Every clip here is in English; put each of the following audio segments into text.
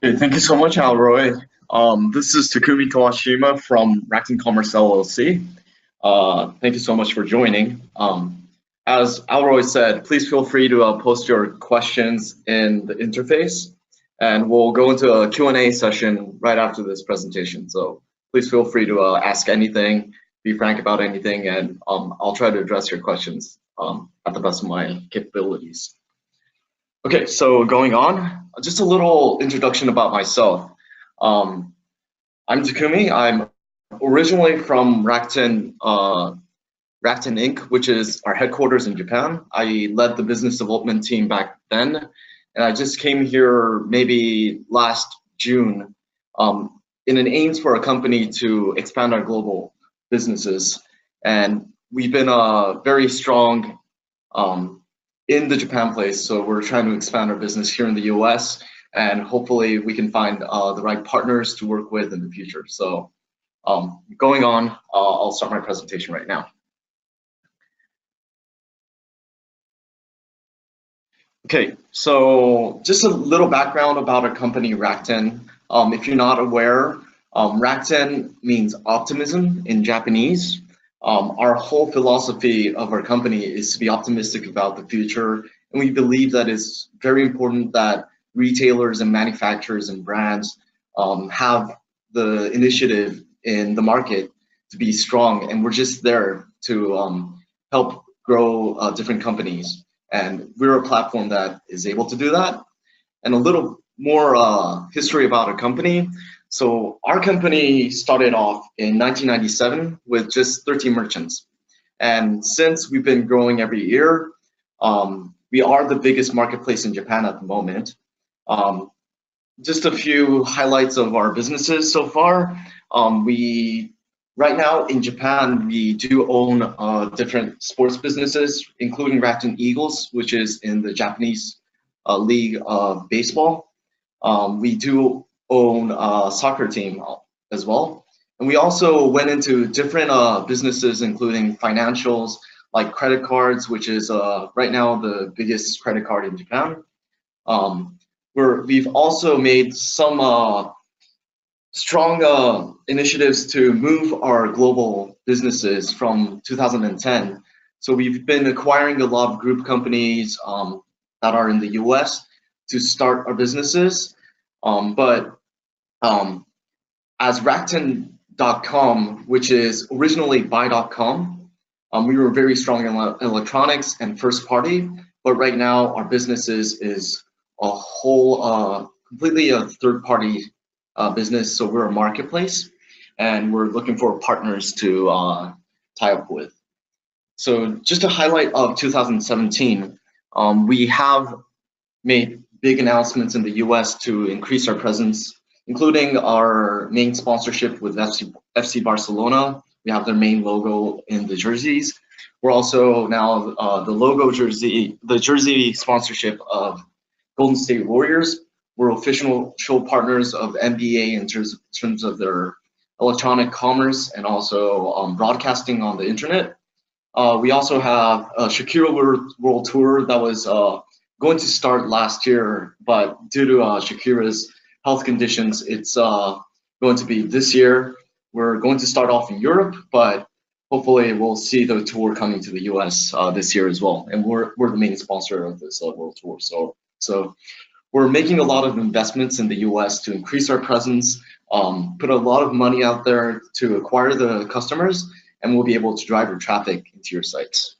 Okay, thank you so much, Alroy. This is Takumi Kawashima from Rakuten Commerce LLC. Thank you so much for joining. As Alroy said, please feel free to post your questions in the interface, and we'll go into a Q&A session right after this presentation. So please feel free to ask anything, be frank about anything, and I'll try to address your questions at the best of my capabilities. Okay, so going on, just a little introduction about myself. I'm Takumi. I'm originally from Rakuten Inc., which is our headquarters in Japan. I led the business development team back then, and I just came here maybe last June in an aims for a company to expand our global businesses. And we've been very strong in the Japan place, so we're trying to expand our business here in the US, and hopefully we can find the right partners to work with in the future. So going on, I'll start my presentation right now. Okay, so just a little background about our company, Rakuten. If you're not aware, Rakuten means optimism in Japanese. Our whole philosophy of our company is to be optimistic about the future, and we believe that it's very important that retailers and manufacturers and brands have the initiative in the market to be strong, and we're just there to help grow different companies. And we're a platform that is able to do that. And a little more history about our company. So our company started off in 1997 with just 13 merchants. And since we've been growing every year, we are the biggest marketplace in Japan at the moment. Just a few highlights of our businesses so far. Right now in Japan, we do own different sports businesses, including Rakuten Eagles, which is in the Japanese League of Baseball. We do own a soccer team as well. And we also went into different businesses, including financials, like credit cards, which is right now the biggest credit card in Japan. We've also made some strong initiatives to move our global businesses from 2010. So we've been acquiring a lot of group companies that are in the US to start our businesses. As Rakuten.com, which is originally buy.com, we were very strong in electronics and first party, but right now our business is a whole, completely a third party business. So we're a marketplace, and we're looking for partners to tie up with. So just a highlight of 2017, we have made big announcements in the US to increase our presence, including our main sponsorship with FC Barcelona. We have their main logo in the jerseys. We're also now the jersey sponsorship of Golden State Warriors. We're official partners of NBA in terms of their electronic commerce and also broadcasting on the internet. We also have a Shakira World Tour that was going to start last year, but due to Shakira's health conditions, it's going to be this year. We're going to start off in Europe, but hopefully we'll see the tour coming to the US this year as well. And we're the main sponsor of this World Tour. So we're making a lot of investments in the US to increase our presence, put a lot of money out there to acquire the customers, and we'll be able to drive your traffic into your sites.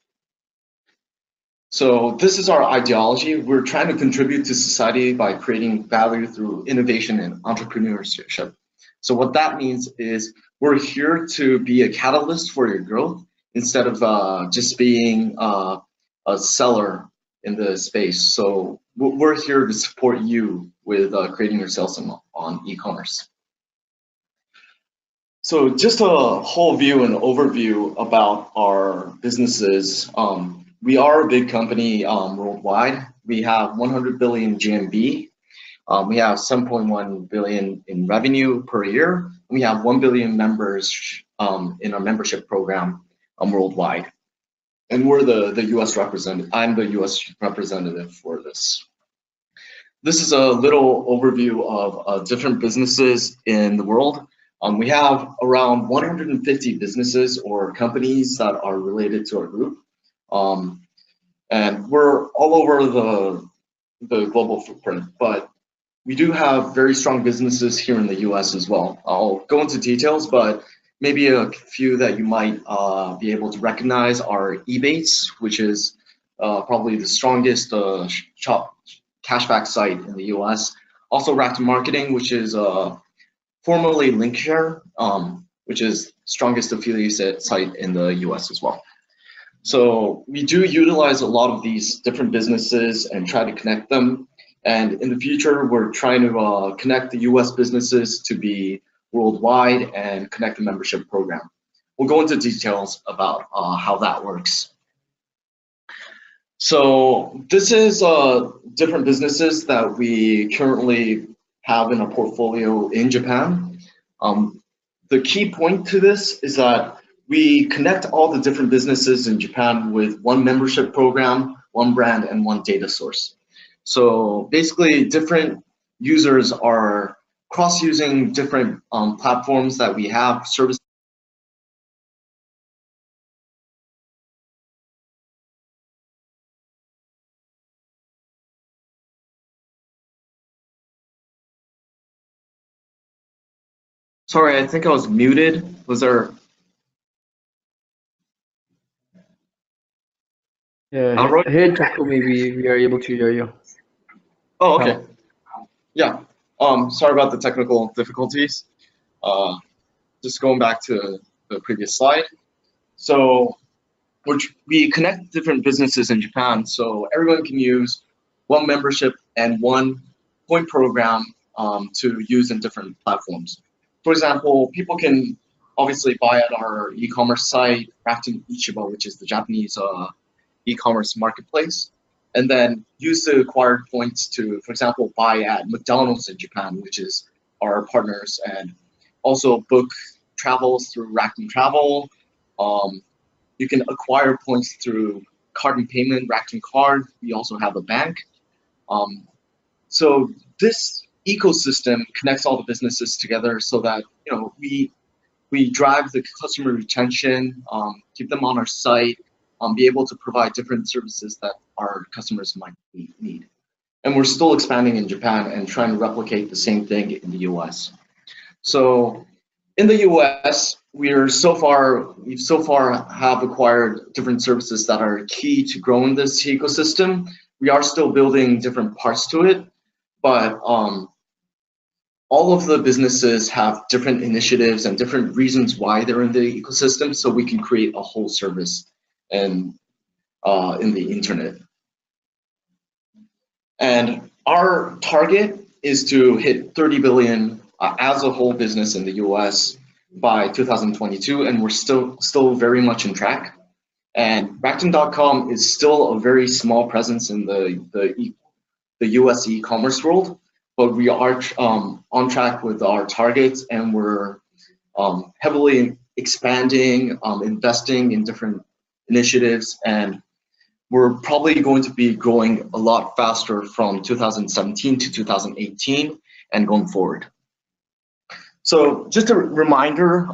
So this is our ideology. We're trying to contribute to society by creating value through innovation and entrepreneurship. So what that means is we're here to be a catalyst for your growth instead of just being a seller in the space. So we're here to support you with creating your sales on e-commerce. So just a whole view and overview about our businesses. We are a big company worldwide. We have 100 billion GMV. We have 7.1 billion in revenue per year. We have 1 billion members in our membership program worldwide. And we're the US representative. I'm the US representative for this. this is a little overview of different businesses in the world. We have around 150 businesses or companies that are related to our group. And we're all over the global footprint, but we do have very strong businesses here in the US as well. I'll go into details, but maybe a few that you might be able to recognize are Ebates, which is probably the strongest cashback site in the US. Also Rakuten Marketing, which is formerly Linkshare, which is strongest affiliate site in the US as well. So we do utilize a lot of these different businesses and try to connect them. And in the future, we're trying to connect the US businesses to be worldwide and connect the membership program. We'll go into details about how that works. So this is different businesses that we currently have in a portfolio in Japan. The key point to this is that we connect all the different businesses in Japan with one membership program, one brand, and one data source. So basically, different users are cross-using different platforms that we have, services. Sorry, I think I was muted. Was there? Yeah, hey Takumi, we are able to hear you. Oh, okay. Yeah. Sorry about the technical difficulties. Just going back to the previous slide. So we connect different businesses in Japan, so everyone can use one membership and one point program to use in different platforms. For example, people can obviously buy at our e-commerce site, Rakuten Ichiba, which is the Japanese e-commerce marketplace, and then use the acquired points to, for example, buy at McDonald's in Japan, which is our partners, and also book travels through Rakuten Travel. You can acquire points through card and payment, Rakuten Card. We also have a bank. So this ecosystem connects all the businesses together so that we drive the customer retention, keep them on our site, be able to provide different services that our customers might need. And we're still expanding in Japan and trying to replicate the same thing in the US. So in the US, we've so far have acquired different services that are key to growing this ecosystem. We are still building different parts to it, but all of the businesses have different initiatives and different reasons why they're in the ecosystem, so we can create a whole service in the internet. And our target is to hit 30 billion as a whole business in the US by 2022, and we're still very much in track. And Rakuten.com is still a very small presence in the US e-commerce world, but we are on track with our targets, and we're heavily expanding, investing in different initiatives, and we're probably going to be growing a lot faster from 2017 to 2018 and going forward. So just a reminder,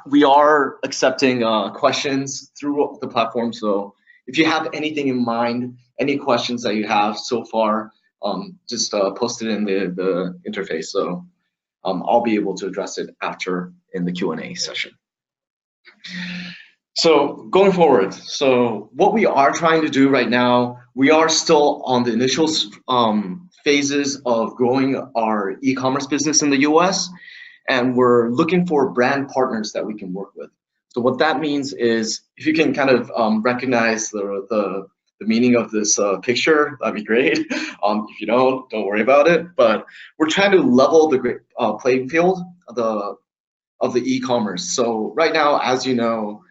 we are accepting questions through the platform. So if you have anything in mind, any questions that you have so far, just post it in the interface. So I'll be able to address it after in the Q&A session. So going forward, so what we are trying to do right now, we are still on the initial phases of growing our e-commerce business in the US, and we're looking for brand partners that we can work with. So what that means is, if you can kind of recognize the meaning of this picture, that'd be great. If you don't worry about it. But we're trying to level the playing field of the e-commerce. So right now, as you know,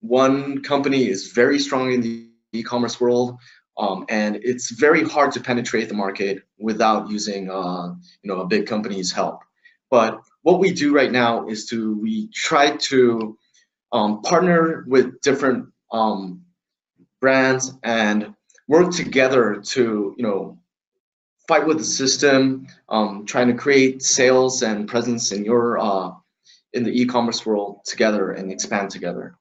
one company is very strong in the e-commerce world, and it's very hard to penetrate the market without using a big company's help. But what we do right now is we try to partner with different brands and work together to fight with the system, trying to create sales and presence in your in the e-commerce world together and expand together.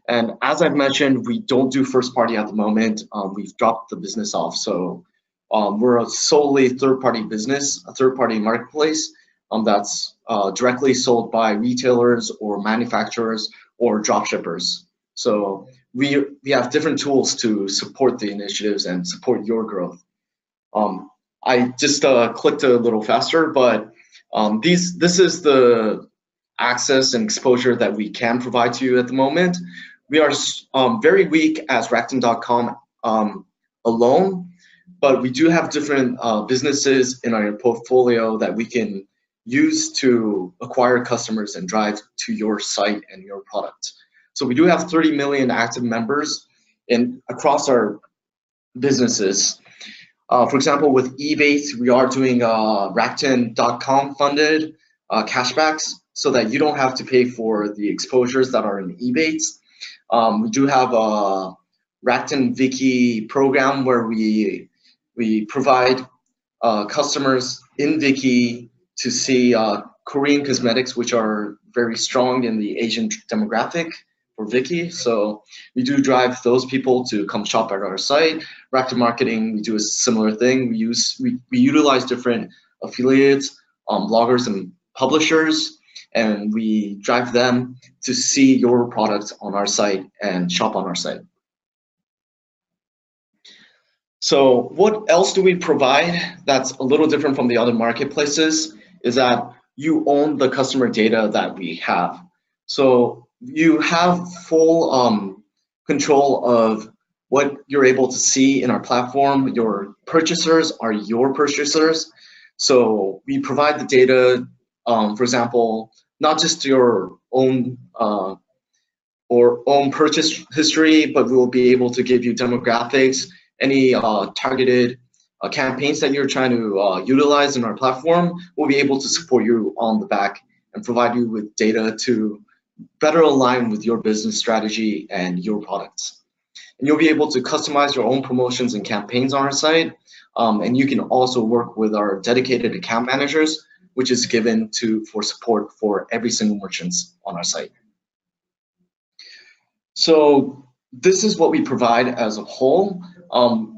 And as I've mentioned, we don't do first party at the moment. We've dropped the business off. So we're a solely third-party business, a third-party marketplace that's directly sold by retailers or manufacturers or dropshippers. So we have different tools to support the initiatives and support your growth. I just clicked a little faster, but this is the access and exposure that we can provide to you at the moment. We are very weak as Rakuten.com alone, but we do have different businesses in our portfolio that we can use to acquire customers and drive to your site and your product. So we do have 30 million active members across our businesses. For example, with Ebates, we are doing Rakuten.com funded cashbacks so that you don't have to pay for the exposures that are in Ebates. We do have a Rakuten Viki program where we provide customers in Viki to see Korean cosmetics, which are very strong in the Asian demographic for Viki. So we do drive those people to come shop at our site. Rakuten Marketing, we do a similar thing. We utilize different affiliates, bloggers and publishers, and we drive them to see your product on our site and shop on our site. So what else do we provide that's a little different from the other marketplaces is that you own the customer data that we have. So you have full control of what you're able to see in our platform. Your purchasers are your purchasers. So we provide the data, for example, not just your own purchase history, but we will be able to give you demographics, any targeted campaigns that you're trying to utilize in our platform. We'll be able to support you on the back and provide you with data to better align with your business strategy and your products. And you'll be able to customize your own promotions and campaigns on our site. And you can also work with our dedicated account managers, which is given for support for every single merchant on our site. So this is what we provide as a whole.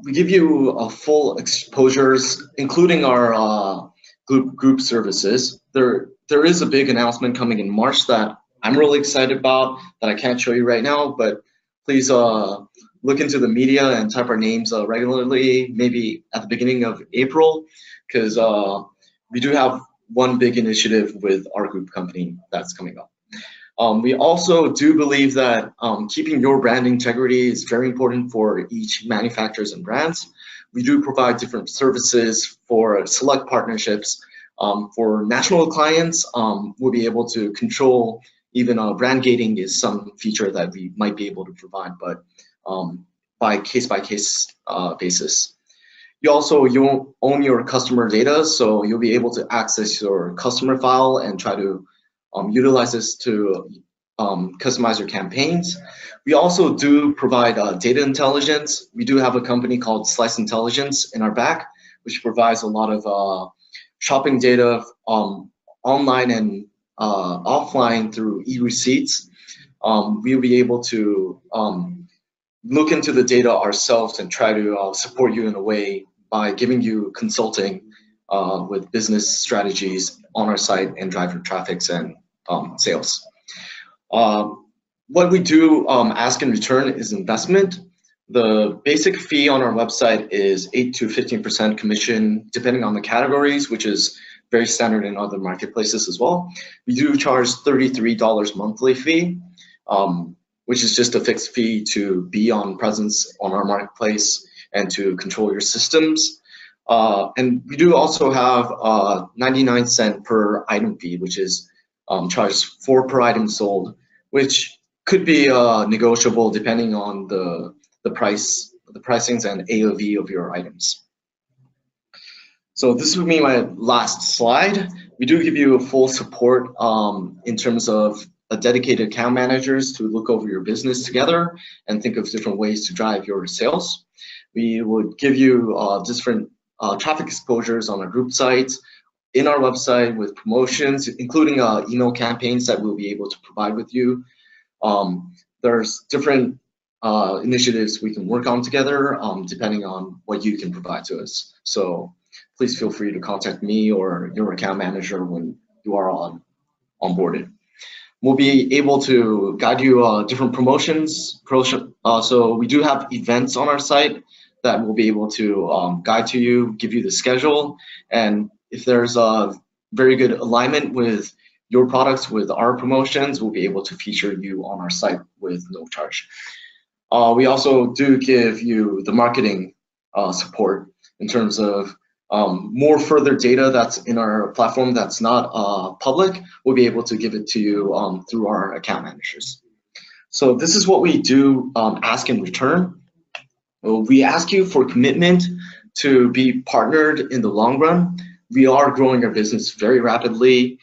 We give you a full exposures, including our group services. There is a big announcement coming in March that I'm really excited about that I can't show you right now, but please look into the media and type our names regularly, maybe at the beginning of April, because we do have one big initiative with our group company that's coming up. We also do believe that keeping your brand integrity is very important for each manufacturers and brands. We do provide different services for select partnerships. For national clients, we'll be able to control even brand gating is some feature that we might be able to provide, but by case basis. You own your customer data, so you'll be able to access your customer file and try to utilize this to customize your campaigns. We also do provide data intelligence. We do have a company called Slice Intelligence in our back, which provides a lot of shopping data online and offline through e-receipts. We'll be able to look into the data ourselves and try to support you in a way by giving you consulting with business strategies on our site and drive your traffics and sales. What we do ask in return is investment. The basic fee on our website is 8 to 15% commission, depending on the categories, which is very standard in other marketplaces as well. We do charge $33 monthly fee, which is just a fixed fee to be on presence on our marketplace and to control your systems. And we do also have 99-cent per item fee, which is charged per item sold, which could be negotiable depending on the pricings and AOV of your items. So this would be my last slide. We do give you a full support in terms of dedicated account managers to look over your business together and think of different ways to drive your sales. We would give you different traffic exposures on our group sites, in our website with promotions, including email campaigns that we'll be able to provide with you. There's different initiatives we can work on together depending on what you can provide to us. So please feel free to contact me or your account manager when you are onboarded. We'll be able to guide you different promotions. So we do have events on our site that we'll be able to guide to you, give you the schedule, and if there's a very good alignment with your products with our promotions, we'll be able to feature you on our site with no charge. We also do give you the marketing support in terms of more further data that's in our platform that's not public. We'll be able to give it to you through our account managers. So this is what we do ask in return. We ask you for commitment to be partnered in the long run. We are growing our business very rapidly.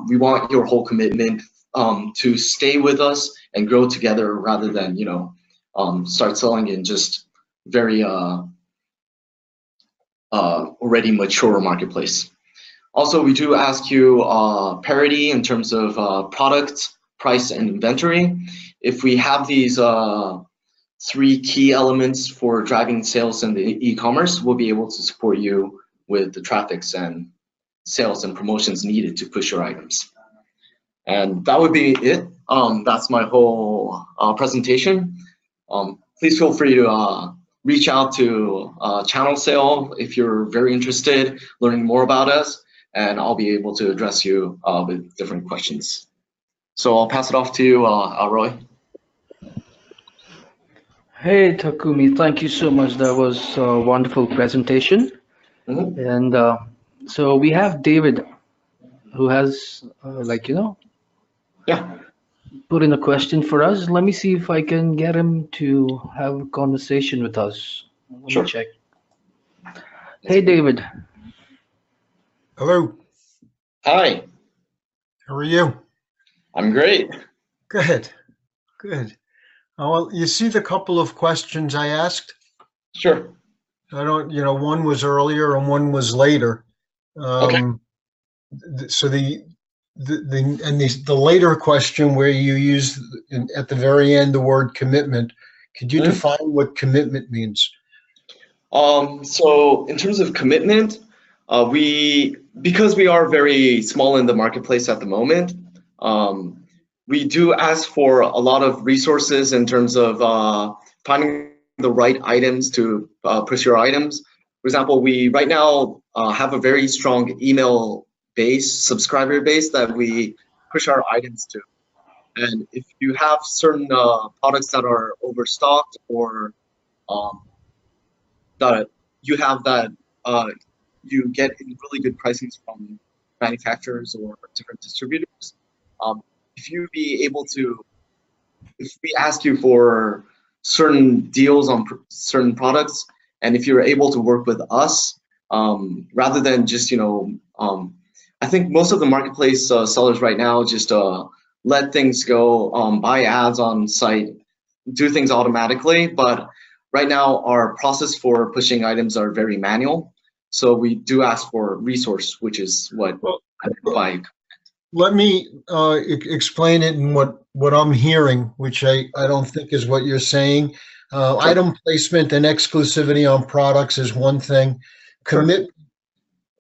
We want your whole commitment to stay with us and grow together rather than, start selling in just very already mature marketplace. Also, we do ask you parity in terms of product, price, and inventory. If we have these 3 key elements for driving sales in the e-commerce, we'll be able to support you with the traffics and sales and promotions needed to push your items. And that would be it. That's my whole presentation. Please feel free to reach out to ChannelSale if you're very interested learning more about us, and I'll be able to address you with different questions. So I'll pass it off to you, Roy. Hey, Takumi, thank you so much. That was a wonderful presentation. And so we have David, who has, Yeah. put in a question for us. Let me see if I can get him to have a conversation with us. Let Sure. me check. Hey, David. Hello. Hi. How are you? I'm great. Good. Good. Well, you see the couple of questions I asked? Sure. I don't, one was earlier and one was later. Okay. So the later question where you use at the very end the word commitment, could you define what commitment means? So in terms of commitment, because we are very small in the marketplace at the moment, we do ask for a lot of resources in terms of finding the right items to push your items. For example, we right now have a very strong email base, subscriber base that we push our items to. And if you have certain products that are overstocked or that you have that you get really good pricings from manufacturers or different distributors, if we ask you for certain deals on certain products, and if you're able to work with us, rather than just, I think most of the marketplace sellers right now just let things go, buy ads on site, do things automatically. But right now, our process for pushing items are very manual. So we do ask for resource, which is what I meant by. Let me explain it in what I'm hearing, which I don't think is what you're saying. Sure. Item placement and exclusivity on products is one thing. Commit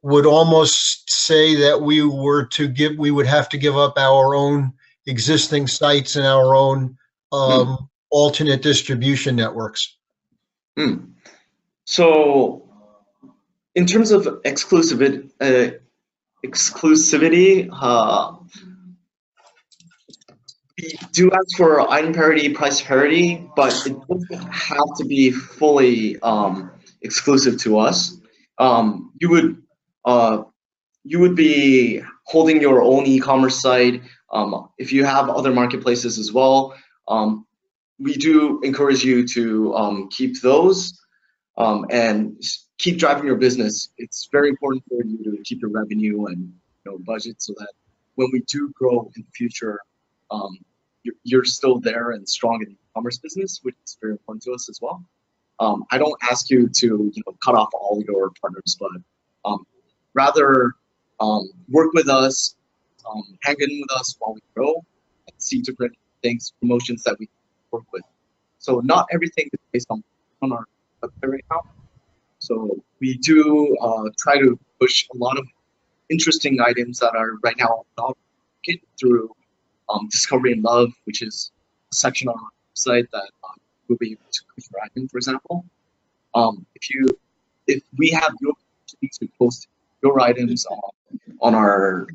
would almost say that we would have to give up our own existing sites and our own alternate distribution networks. So in terms of exclusivity, we do ask for item parity, price parity, but it doesn't have to be fully exclusive to us. You would be holding your own e-commerce site. If you have other marketplaces as well, we do encourage you to keep those and keep driving your business. It's very important for you to keep your revenue and budget so that when we do grow in the future, you're still there and strong in the e-commerce business, which is very important to us as well. I don't ask you to cut off all your partners, but rather work with us, hang in with us while we grow, and see different things, promotions that we work with. So not everything is based on our website right now. So we do try to push a lot of interesting items that are right now not through Discovery and Love, which is a section on our website that we'll be able to push for item, for example. If we have the opportunity to post your items on our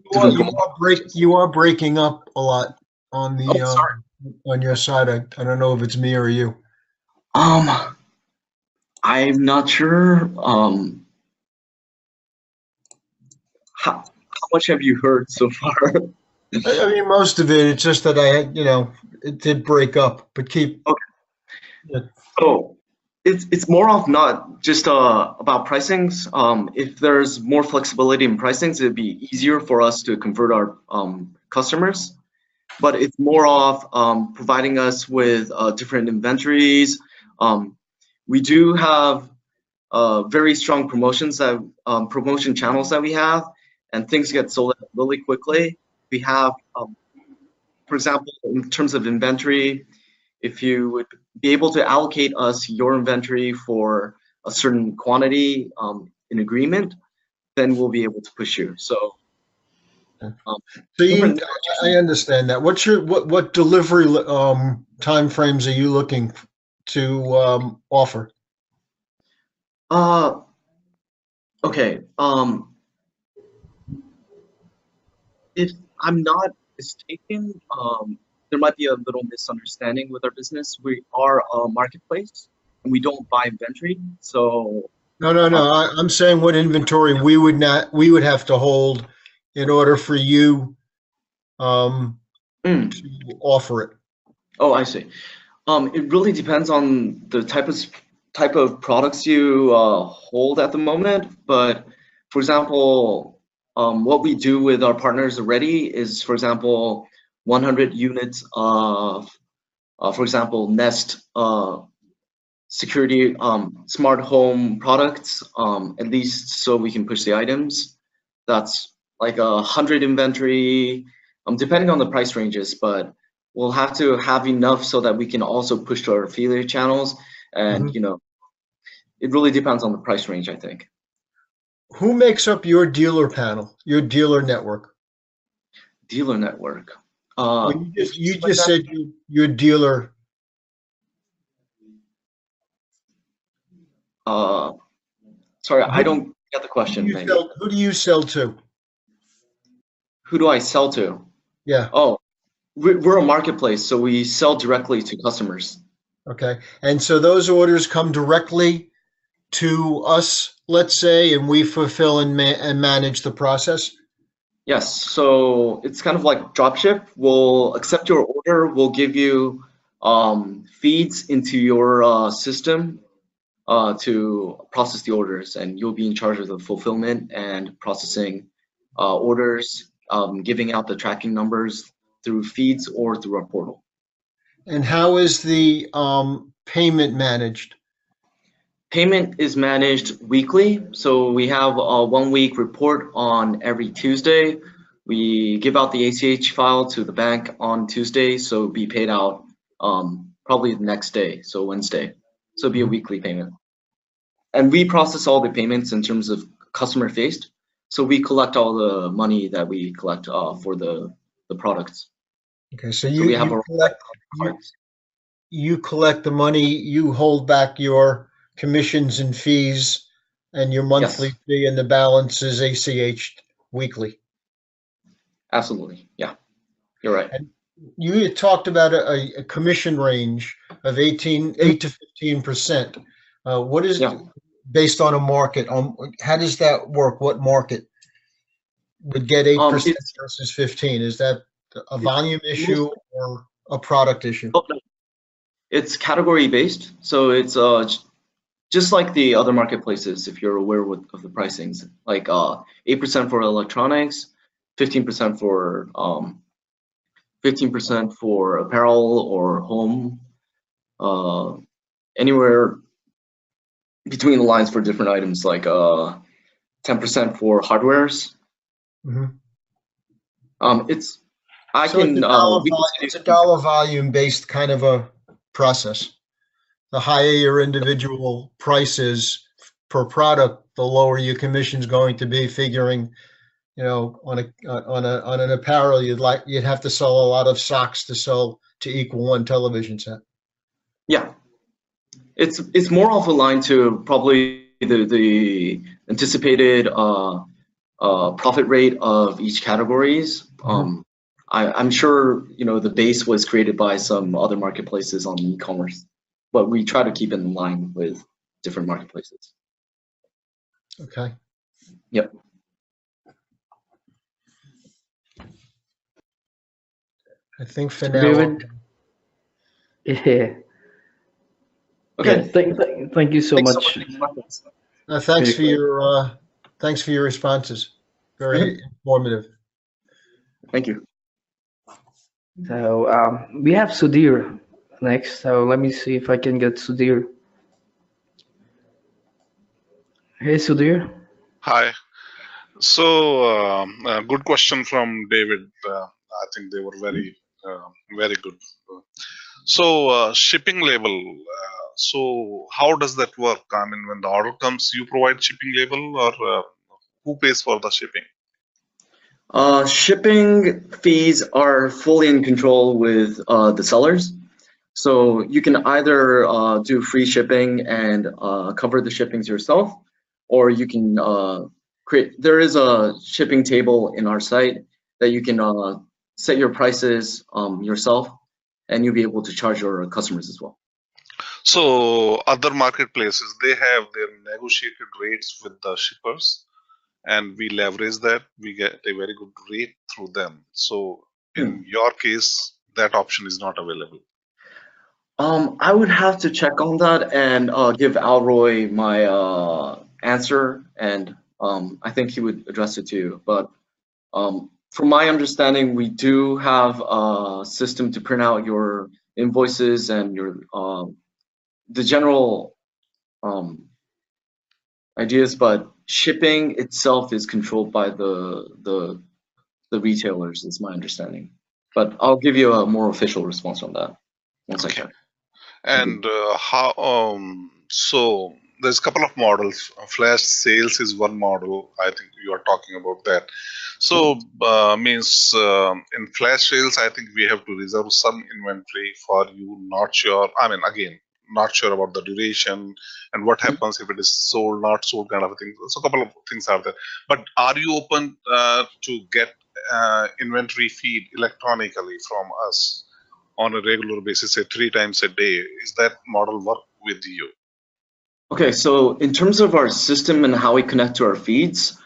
you are breaking up a lot on the on your side. I don't know if it's me or you. I'm not sure. How much have you heard so far? I mean, most of it. It's just that I had, it did break up. But keep. Okay. Yeah. So it's more of not just about pricings. If there's more flexibility in pricings, it'd be easier for us to convert our customers. But it's more of providing us with different inventories. We do have very strong promotions that promotion channels that we have, and things get sold out really quickly. We have, for example, in terms of inventory, if you would be able to allocate us your inventory for a certain quantity in agreement, then we'll be able to push you. So, I understand that. What delivery time frames are you looking to offer? Okay. If I'm not mistaken, there might be a little misunderstanding with our business. We are a marketplace and we don't buy inventory. So no. I'm saying what inventory we would have to hold in order for you to offer it. Oh, I see. It really depends on the type of products you hold at the moment. But for example, what we do with our partners already is, for example, 100 units of, for example, Nest security smart home products, at least so we can push the items. That's like 100 inventory, depending on the price ranges, but we'll have to have enough so that we can also push to our affiliate channels. And it really depends on the price range, I think. Who makes up your dealer panel, your dealer network? Dealer network. You just said your dealer. Sorry, I don't get the question. Who do you sell to? Who do I sell to? Yeah. Oh, we're a marketplace, so we sell directly to customers. Okay, and so those orders come directly to us, let's say, and we fulfill and manage the process? Yes, so it's kind of like dropship. We'll accept your order, we'll give you feeds into your system to process the orders, and you'll be in charge of the fulfillment and processing orders, giving out the tracking numbers through feeds or through our portal. And how is the payment managed? Payment is managed weekly. So we have a 1 week report on every Tuesday. We give out the ACH file to the bank on Tuesday, so it'll be paid out probably the next day, so Wednesday. So it'll be a weekly payment. And we process all the payments in terms of customer faced. So we collect all the money that we collect for the products. Okay, so you collect the money, you hold back your commissions and fees and your monthly fee, and the balance is ACH weekly. Absolutely, yeah, you're right. And you had talked about a commission range of 8 to 15%. What is based on a market? How does that work? What market would get 8% versus 15? Is that a volume issue or a product issue? Oh, no. It's category based, so it's just like the other marketplaces. If you're aware of the pricings, like 8% for electronics, 15% for 15% for apparel or home, anywhere between the lines for different items, like 10% for hardwares. It's I So can we can it's a dollar volume based kind of a process. The higher your individual price is per product, the lower your commission is going to be. Figuring, on an apparel, you'd have to sell a lot of socks to equal one television set. Yeah, it's more of aligned to probably the anticipated profit rate of each categories. I'm sure the base was created by some other marketplaces on e-commerce, but we try to keep it in line with different marketplaces. Okay. Yep. I think for So now. David, yeah. Okay. Yeah, thank you so much. Thanks for your responses. Very informative. Thank you. So we have Sudhir next. So let me see if I can get Sudhir. Hey, Sudhir. Hi. So, good question from David. I think they were very good. So, shipping label. So, how does that work? I mean, when the order comes, you provide shipping label, or who pays for the shipping? Shipping fees are fully in control with the sellers. So you can either do free shipping and cover the shippings yourself, or you can there is a shipping table in our site that you can set your prices yourself, and you'll be able to charge your customers as well. So, other marketplaces, they have their negotiated rates with the shippers, and we leverage that. We get a very good rate through them. So, in your case, that option is not available. I would have to check on that and give Alroy my answer, and I think he would address it to you. But from my understanding, we do have a system to print out your invoices and your the general ideas, but shipping itself is controlled by the retailers, is my understanding. But I'll give you a more official response on that once I check. And so there's a couple of models. Flash sales is one model. I think you are talking about that. So means in flash sales, I think we have to reserve some inventory for you. Not sure. I mean, again, not sure about the duration and what happens if it is sold, not sold, kind of a thing. So a couple of things are there. But are you open to get inventory feed electronically from us on a regular basis, say 3 times a day? Is that model work with you? Okay, so in terms of our system and how we connect to our feeds,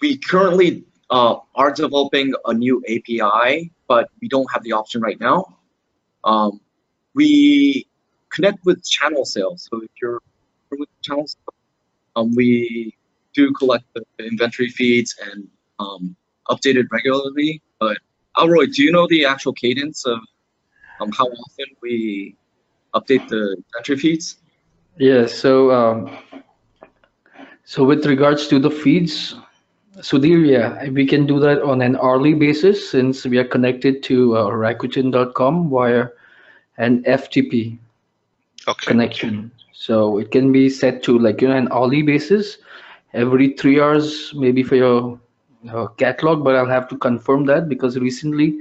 we currently are developing a new API, but we don't have the option right now. We connect with ChannelSale. So if you're with ChannelSale, we do collect the inventory feeds and update it regularly. But Alroy, do you know the actual cadence of how often we update the inventory feeds? Yeah. So with regards to the feeds, Sudhir, yeah, we can do that on an hourly basis since we are connected to Rakuten.com via an FTP connection. So it can be set to an hourly basis every 3 hours, maybe for your catalog. But I'll have to confirm that because recently,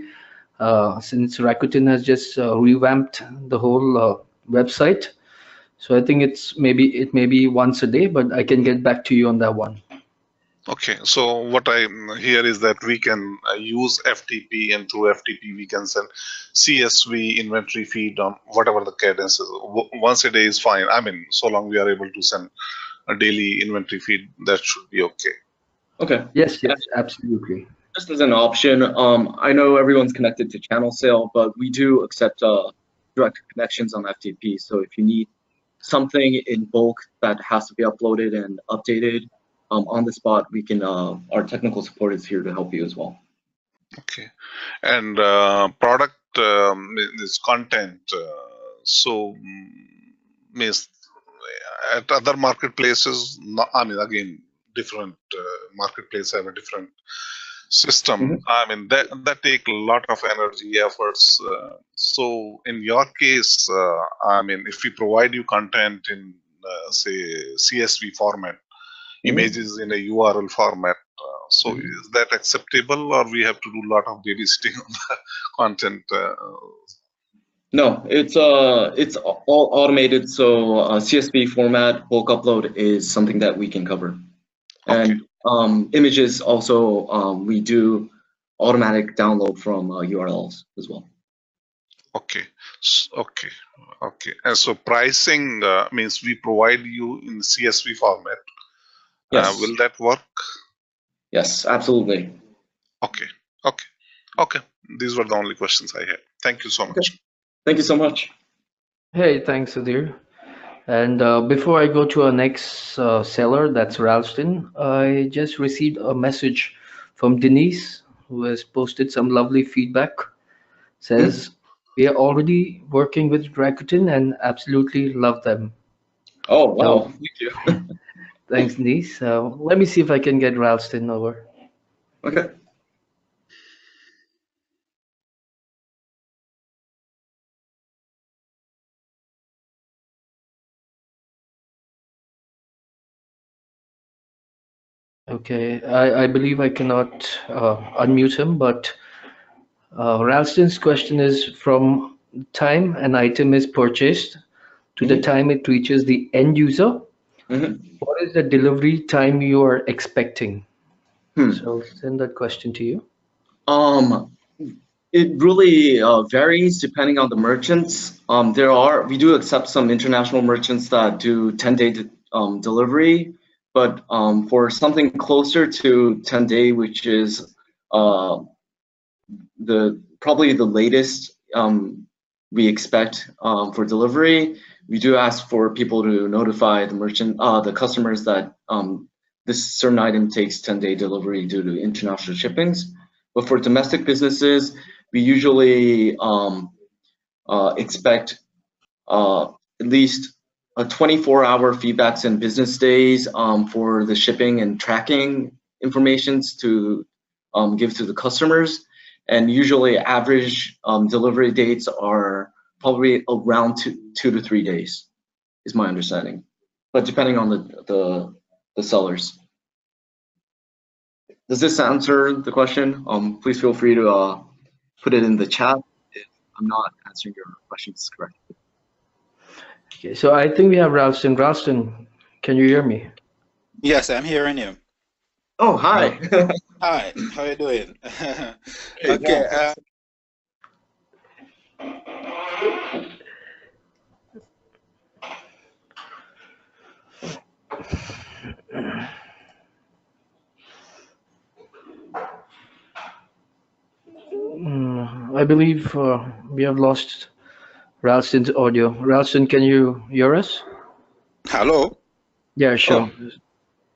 since Rakuten has just revamped the whole website, so I think it may be once a day, but I can get back to you on that one. Okay, so what I hear is that we can use FTP, and through FTP we can send CSV inventory feed on whatever the cadence is. Once a day is fine. I mean, so long we are able to send a daily inventory feed, that should be okay. Okay. Yes, absolutely. Just as an option, I know everyone's connected to ChannelSale, but we do accept direct connections on FTP. So if you need something in bulk that has to be uploaded and updated on the spot, we can. Our technical support is here to help you as well. Okay, and product is content. So means at other marketplaces, I mean, again, different marketplaces have a different system. I mean, that take a lot of energy, efforts. So in your case, I mean, if we provide you content in say CSV format, images in a URL format, so is that acceptable, or we have to do a lot of babysitting on the content? No, it's all automated. So CSV format bulk upload is something that we can cover, and images also we do automatic download from URLs as well. Okay, okay. And so pricing means we provide you in CSV format. Yes. Will that work? Yes, absolutely. Okay. These were the only questions I had. Thank you so much. Thank you so much. Hey, thanks, Sudhir. And before I go to our next seller, that's Ralston, I just received a message from Denise, who has posted some lovely feedback. Says, we are already working with Rakuten and absolutely love them. Oh, wow. So, thank you. Thanks, Denise. Let me see if I can get Ralston over. Okay. Okay, I believe I cannot unmute him, but Ralston's question is from time an item is purchased to the time it reaches the end user. What is the delivery time you are expecting? So I'll send that question to you. It really varies depending on the merchants. We do accept some international merchants that do 10-day delivery, but for something closer to 10-day, which is probably the latest we expect for delivery, we do ask for people to notify the customers that this certain item takes 10-day delivery due to international shippings. But for domestic businesses, we usually expect at least a 24-hour feedbacks and business days for the shipping and tracking informations to give to the customers. And usually average delivery dates are probably around 2 to 3 days, is my understanding. But depending on the sellers. Does this answer the question? Please feel free to put it in the chat if I'm not answering your questions correctly. Okay, so I think we have Ralston. Ralston, can you hear me? Yes, I'm hearing you. Oh, hi. Hi, how are you doing? Okay. I believe we have lost Ralston's audio. Ralston, can you hear us? Hello? Yeah, sure. Oh,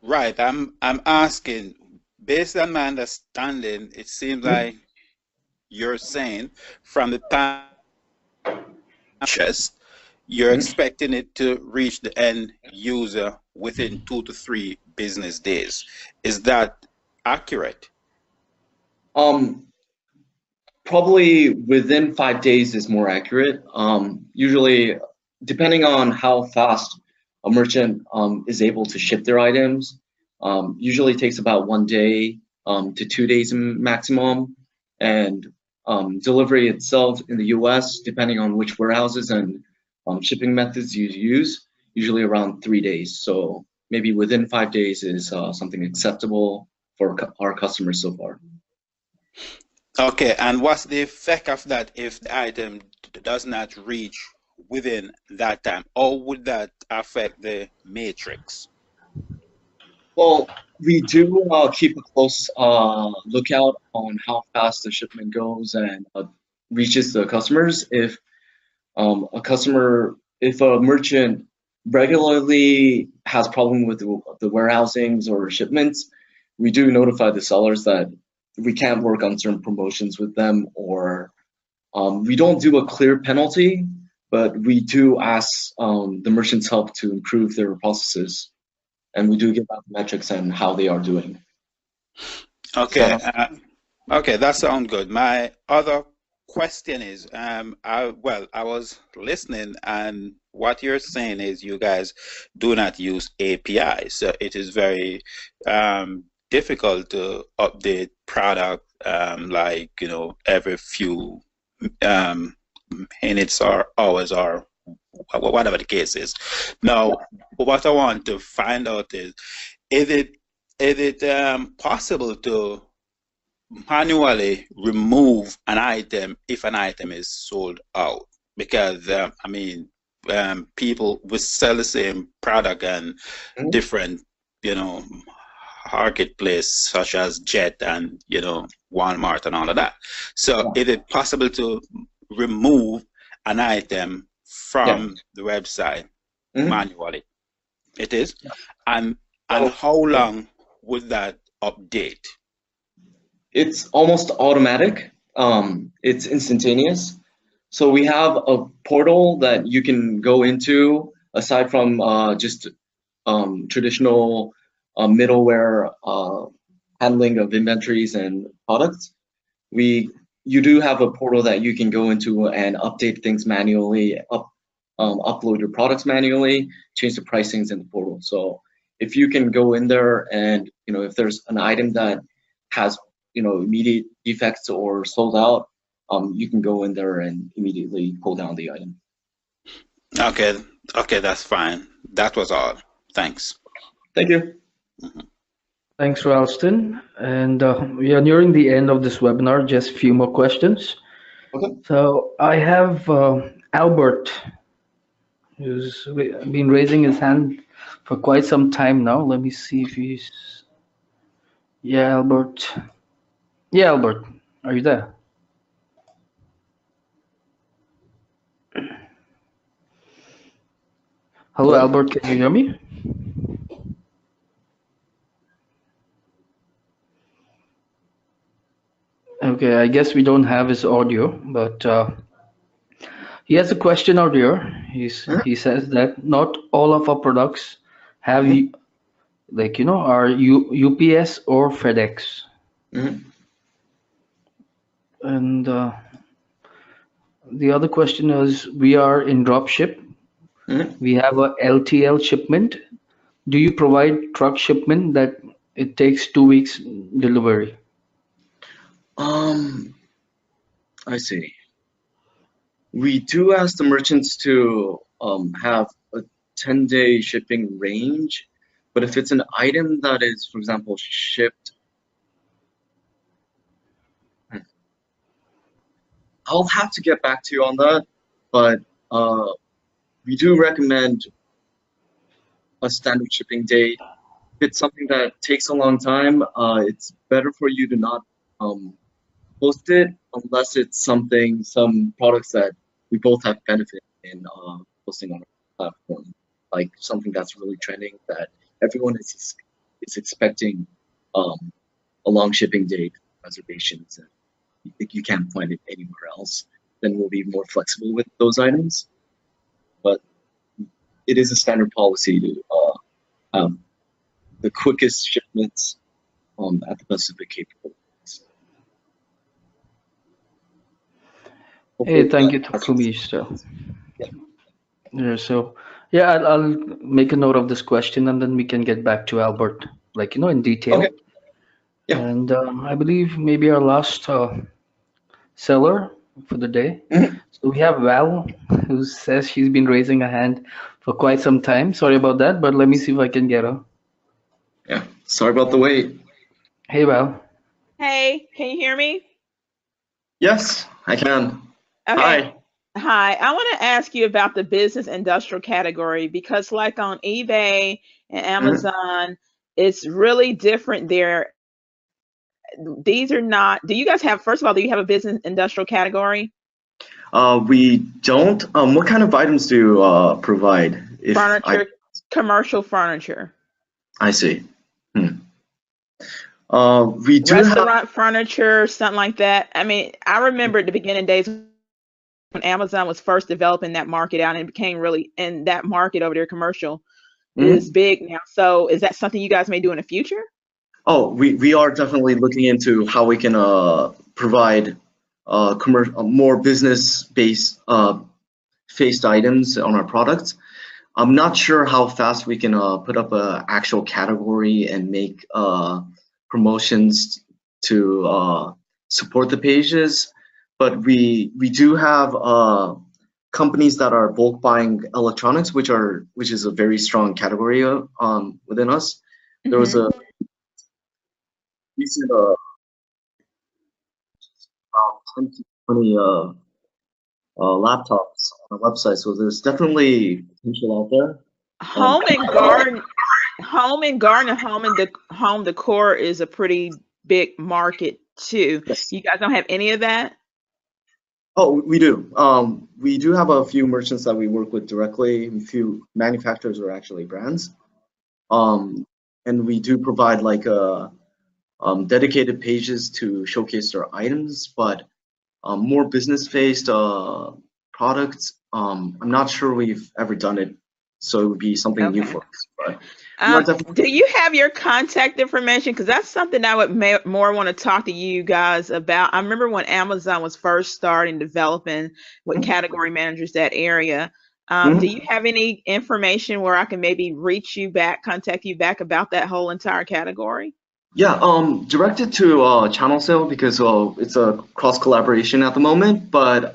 right, I'm asking, based on my understanding, it seems like you're saying from the time you're expecting it to reach the end user within 2 to 3 business days. Is that accurate? Probably within 5 days is more accurate. Usually, depending on how fast a merchant is able to ship their items, usually takes about 1 day to 2 days maximum. And delivery itself in the US, depending on which warehouses and shipping methods you use, usually around 3 days. So maybe within 5 days is something acceptable for our customers so far. Okay, and what's the effect of that if the item does not reach within that time? Or would that affect the matrix? Well, we do keep a close lookout on how fast the shipment goes and reaches the customers. If a merchant regularly has problem with the warehousings or shipments, we do notify the sellers that we can't work on certain promotions with them, or we don't do a clear penalty, but we do ask the merchants help to improve their processes, and we do give out metrics and how they are doing. Okay. Okay, that sounds good. My other question is, I was listening, and what you're saying is you guys do not use APIs, so it is very difficult to update product like every few minutes or hours or whatever the case is. Now, what I want to find out is it possible to manually remove an item if an item is sold out? Because I mean, people will sell the same product and different marketplace such as Jet and Walmart and all of that. So is it possible to remove an item from the website manually? It is. And how long would that update? It's almost automatic. It's instantaneous. So we have a portal that you can go into aside from just traditional middleware handling of inventories and products. You do have a portal that you can go into and update things manually, upload your products manually, change the pricings in the portal. So if you can go in there and if there's an item that has immediate defects or sold out, you can go in there and immediately pull down the item. Okay, that's fine. That was all. Thanks. Thank you. Thanks, Ralston. And we are nearing the end of this webinar. Just a few more questions. Okay. So I have Albert, who's been raising his hand for quite some time now. Let me see if he's... Yeah, Albert. Yeah, Albert, are you there? Hello, Albert, can you hear me? Okay, I guess we don't have his audio, but he has a question out here. He says that not all of our products have are UPS or FedEx. And the other question is, we are in dropship. We have a LTL shipment. Do you provide truck shipment that it takes 2 weeks delivery? I see. We do ask the merchants to have a 10-day shipping range, but if it's an item that is, for example, shipped, I'll have to get back to you on that, but we do recommend a standard shipping date. If it's something that takes a long time, it's better for you to not post it unless it's some products that we both have benefit in posting on our platform, like something that's really trending that everyone is expecting a long shipping date reservations, and you can't find it anywhere else. Then we'll be more flexible with those items. But it is a standard policy to have the quickest shipments at the best of the capabilities. Hey, thank you, Takumi. So I'll make a note of this question, and then we can get back to Albert, in detail. Okay. Yeah. And I believe maybe our last seller for the day. So we have Val, who says she's been raising a hand for quite some time. Sorry about that, but let me see if I can get her. Yeah, sorry about the wait. Hey, Val. Hey, can you hear me? Yes, I can. Okay. Hi. Hi, I want to ask you about the business industrial category, because like on eBay and Amazon, it's really different there. These are not, do you guys have, first of all, do you have a business industrial category? We don't. What kind of items do you provide? Furniture, commercial furniture. I see. We do restaurant furniture, something like that. I mean, I remember at the beginning days when Amazon was first developing that market out, and it became really, and that market over there, commercial, is big now. So is that something you guys may do in the future? Oh, we are definitely looking into how we can provide more business-based faced items on our products. I'm not sure how fast we can put up an actual category and make promotions to support the pages, but we do have companies that are bulk buying electronics, which is a very strong category within us. There was a recent about 10 to 20 laptops on our website, so there's definitely potential out there. Home and home decor is a pretty big market too. Yes. You guys don't have any of that? Oh, we do. We do have a few merchants that we work with directly. A few manufacturers are actually brands, and we do provide like dedicated pages to showcase their items, but more business-faced products. I'm not sure we've ever done it, so it would be something new for us. But do you have your contact information? Because that's something I would more want to talk to you guys about. I remember when Amazon was first starting developing with category managers that area. Do you have any information where I can maybe reach you back, contact you back about that whole entire category? Yeah, directed to ChannelSale because it's a cross collaboration at the moment, but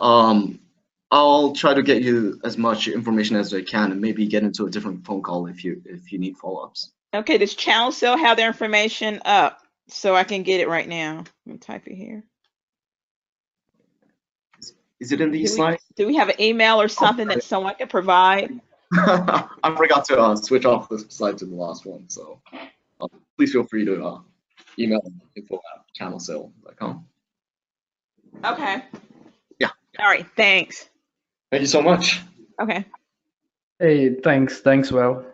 I'll try to get you as much information as I can and maybe get into a different phone call if you need follow-ups. Okay, does ChannelSale have their information up so I can get it right now? Let me type it here. Is it in these slides? Do we have an email or something that someone can provide? I forgot to switch off the slide to the last one, so please feel free to email info@channelsale.com. Okay. Yeah. All right, thanks. Thank you so much. Okay. Hey, thanks, Well.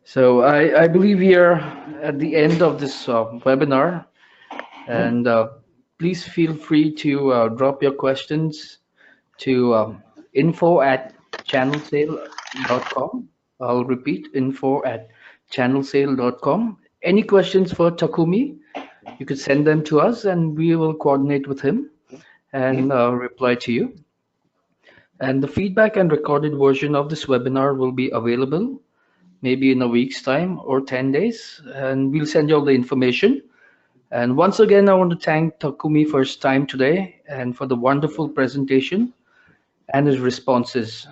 So I believe we are at the end of this webinar, and please feel free to drop your questions to info@channelsale.com. I'll repeat, info@channelsale.com. Any questions for Takumi, you could send them to us and we will coordinate with him and reply to you. And the feedback and recorded version of this webinar will be available maybe in a week's time or 10 days, and we'll send you all the information. And once again, I want to thank Takumi for his time today and for the wonderful presentation and his responses.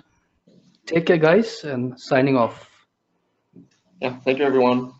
Take care, guys, and signing off. Yeah, thank you, everyone.